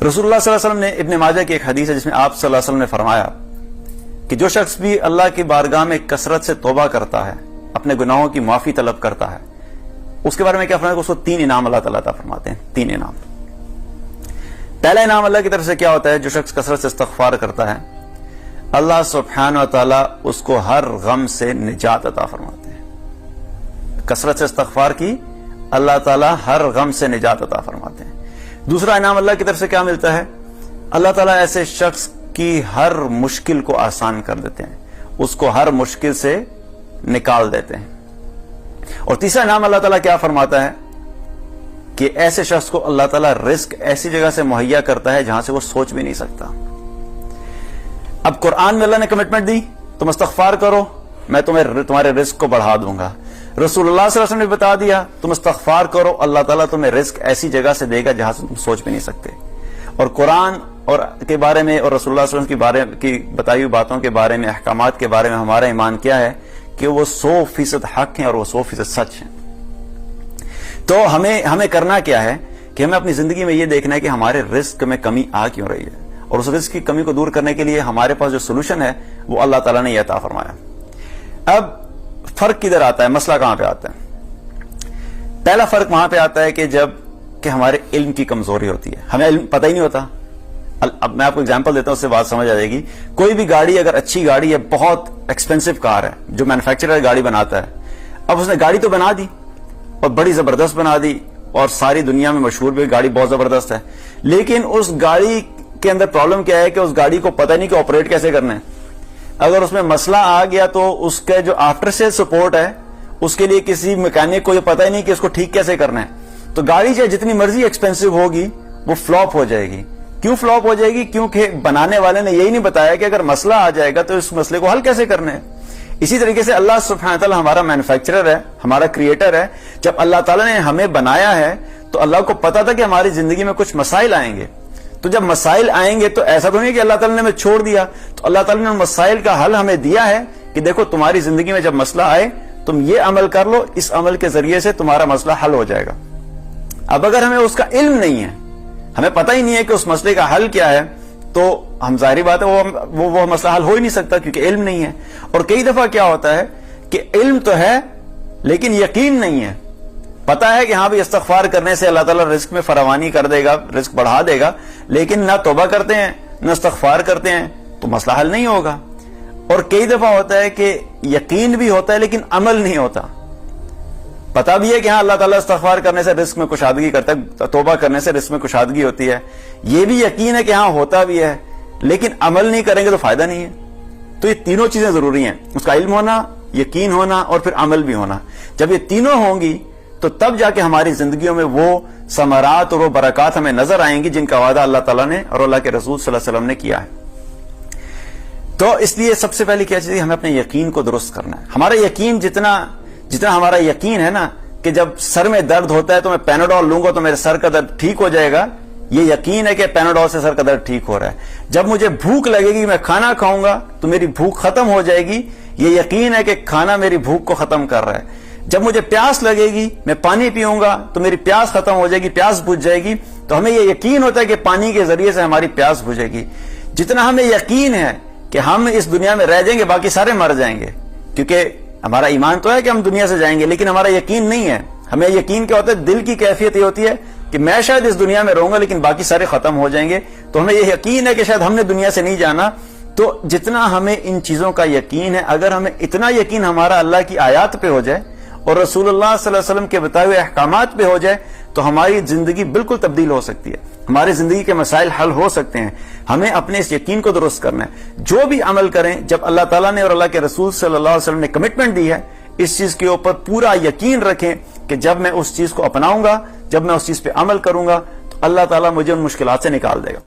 رسول اللہ صلی اللہ علیہ وسلم نے ابن ماجہ کی ایک حدیث ہے جس میں آپ صلی اللہ علیہ وسلم نے فرمایا کہ جو شخص بھی اللہ کی بارگاہ میں کثرت سے توبہ کرتا ہے، اپنے گناہوں کی معافی طلب کرتا ہے، اس کے بارے میں کیا فرمایا کہ اس کو 3 انعام اللہ تعالیٰ عطا فرماتے ہیں. 3 انعام. پہلا انعام اللہ کی طرف سے کیا ہوتا ہے؟ جو شخص کثرت سے استغفار کرتا ہے، اللہ سبحانہ و تعالیٰ اس کو ہر غم سے نجات عطا فرماتے ہیں. کثرت سے استغفار کی اللہ تعالیٰ ہر غم سے نجات عطا فرماتے ہیں. دوسرا انعام اللہ کی طرف سے کیا ملتا ہے؟ اللہ تعالیٰ ایسے شخص کی ہر مشکل کو آسان کر دیتے ہیں، اس کو ہر مشکل سے نکال دیتے ہیں. اور تیسرا انعام اللہ تعالیٰ کیا فرماتا ہے کہ ایسے شخص کو اللہ تعالیٰ رزق ایسی جگہ سے مہیا کرتا ہے جہاں سے وہ سوچ بھی نہیں سکتا. اب قرآن میں اللہ نے کمٹمنٹ دی، تم استغفار کرو میں تمہارے رزق کو بڑھا دوں گا. رسول اللہ صلی اللہ علیہ وسلم نے بتا دیا تم استغفار کرو، اللہ تعالیٰ تمہیں رزق ایسی جگہ سے دے گا جہاں سے تم سوچ بھی نہیں سکتے. اور قرآن اور کے بارے میں اور رسول اللہ صلی اللہ علیہ وسلم کی بتائی ہوئی باتوں کے بارے میں، احکامات کے بارے میں ہمارا ایمان کیا ہے کہ وہ 100% حق ہیں اور وہ 100% سچ ہیں. تو ہمیں کرنا کیا ہے کہ ہمیں اپنی زندگی میں یہ دیکھنا ہے کہ ہمارے رزق میں کمی آ کیوں رہی ہے، اور اس رزق کی کمی کو دور کرنے کے لیے ہمارے پاس جو سولوشن ہے وہ اللہ تعالیٰ نے یہ عطا فرمایا. اب فرق کدھر آتا ہے، مسئلہ کہاں پہ آتا ہے؟ پہلا فرق وہاں پہ آتا ہے کہ ہمارے علم کی کمزوری ہوتی ہے، ہمیں علم پتہ ہی نہیں ہوتا. اب میں آپ کو ایگزامپل دیتا ہوں، اس سے بات سمجھ آ جائے گی. کوئی بھی گاڑی اگر اچھی گاڑی ہے، بہت ایکسپینسو کار ہے، جو مینوفیکچرر گاڑی بناتا ہے، اب اس نے گاڑی تو بنا دی اور بڑی زبردست بنا دی اور ساری دنیا میں مشہور بھی گاڑی بہت زبردست ہے، لیکن اس گاڑی کے اندر پرابلم کیا ہے کہ اس گاڑی کو پتہ نہیں کہ آپریٹ کیسے کرنا ہے. اگر اس میں مسئلہ آ گیا تو اس کا جو آفٹر سیل سپورٹ ہے اس کے لیے کسی میکینک کو یہ پتہ ہی نہیں کہ اس کو ٹھیک کیسے کرنا ہے. تو گاڑی چاہے جتنی مرضی ایکسپینسو ہوگی وہ فلاپ ہو جائے گی. کیوں فلاپ ہو جائے گی؟ کیونکہ بنانے والے نے یہی نہیں بتایا کہ اگر مسئلہ آ جائے گا تو اس مسئلے کو حل کیسے کرنا ہے. اسی طریقے سے اللہ سبحانہ تعالیٰ ہمارا مینوفیکچرر ہے، ہمارا کریٹر ہے. جب اللہ تعالیٰ نے ہمیں بنایا ہے تو اللہ کو پتا تھا کہ ہماری زندگی میں کچھ مسائل آئیں گے. تو جب مسائل آئیں گے تو ایسا تو نہیں کہ اللہ تعالیٰ نے ہمیں چھوڑ دیا. تو اللہ تعالیٰ نے ان مسائل کا حل ہمیں دیا ہے کہ دیکھو تمہاری زندگی میں جب مسئلہ آئے تم یہ عمل کر لو، اس عمل کے ذریعے سے تمہارا مسئلہ حل ہو جائے گا. اب اگر ہمیں اس کا علم نہیں ہے، ہمیں پتہ ہی نہیں ہے کہ اس مسئلے کا حل کیا ہے، تو ہم ظاہری بات ہے وہ مسئلہ حل ہو ہی نہیں سکتا کیونکہ علم نہیں ہے. اور کئی دفعہ کیا ہوتا ہے کہ علم تو ہے لیکن یقین نہیں ہے. پتا ہے کہ ہاں بھی استغفار کرنے سے اللہ تعالیٰ رزق میں فراوانی کر دے گا، رزق بڑھا دے گا، لیکن نہ توبہ کرتے ہیں نہ استغفار کرتے ہیں تو مسئلہ حل نہیں ہوگا. اور کئی دفعہ ہوتا ہے کہ یقین بھی ہوتا ہے لیکن عمل نہیں ہوتا. پتا بھی ہے کہ ہاں اللہ تعالیٰ استغفار کرنے سے رزق میں کشادگی کرتا ہے، توبہ کرنے سے رزق میں کشادگی ہوتی ہے، یہ بھی یقین ہے کہ ہاں ہوتا بھی ہے، لیکن عمل نہیں کریں گے تو فائدہ نہیں ہے. تو یہ تینوں چیزیں ضروری ہیں، اس کا علم ہونا، یقین ہونا اور پھر عمل بھی ہونا. جب یہ تینوں ہوں گی تو تب جا کے ہماری زندگیوں میں وہ ثمرات اور وہ برکات ہمیں نظر آئیں گی جن کا وعدہ اللہ تعالیٰ نے اور اللہ کے رسول صلی اللہ علیہ وسلم نے کیا ہے. تو اس لیے سب سے پہلے کیا چیز ہے، ہمیں اپنے یقین کو درست کرنا ہے. ہمارا یقین جتنا ہمارا یقین ہے نا کہ جب سر میں درد ہوتا ہے تو میں پیناڈول لوں گا تو میرے سر کا درد ٹھیک ہو جائے گا، یہ یقین ہے کہ پیناڈول سے سر کا درد ٹھیک ہو رہا ہے. جب مجھے بھوک لگے گی میں کھانا کھاؤں گا تو میری بھوک ختم ہو جائے گی، یہ یقین ہے کہ کھانا میری بھوک کو ختم کر رہا ہے. جب مجھے پیاس لگے گی میں پانی پیوں گا تو میری پیاس ختم ہو جائے گی، پیاس بجھ جائے گی. تو ہمیں یہ یقین ہوتا ہے کہ پانی کے ذریعے سے ہماری پیاس بجھے گی. جتنا ہمیں یقین ہے کہ ہم اس دنیا میں رہ جائیں گے باقی سارے مر جائیں گے، کیونکہ ہمارا ایمان تو ہے کہ ہم دنیا سے جائیں گے لیکن ہمارا یقین نہیں ہے. ہمیں یقین کیا ہوتا ہے؟ دل کی کیفیت یہ ہوتی ہے کہ میں شاید اس دنیا میں رہوں گا لیکن باقی سارے ختم ہو جائیں گے. تو ہمیں یہ یقین ہے کہ شاید ہم نے دنیا سے نہیں جانا. تو جتنا ہمیں ان چیزوں کا یقین ہے، اگر ہمیں اتنا یقین ہمارا اللہ کی آیات پہ ہو جائے اور رسول اللہ صلی اللہ علیہ وسلم کے بتائے ہوئے احکامات پہ ہو جائے تو ہماری زندگی بالکل تبدیل ہو سکتی ہے، ہماری زندگی کے مسائل حل ہو سکتے ہیں. ہمیں اپنے اس یقین کو درست کرنا ہے. جو بھی عمل کریں، جب اللہ تعالیٰ نے اور اللہ کے رسول صلی اللہ علیہ وسلم نے کمٹمنٹ دی ہے، اس چیز کے اوپر پورا یقین رکھیں کہ جب میں اس چیز کو اپناؤں گا، جب میں اس چیز پہ عمل کروں گا تو اللہ تعالیٰ مجھے ان مشکلات سے نکال دے گا.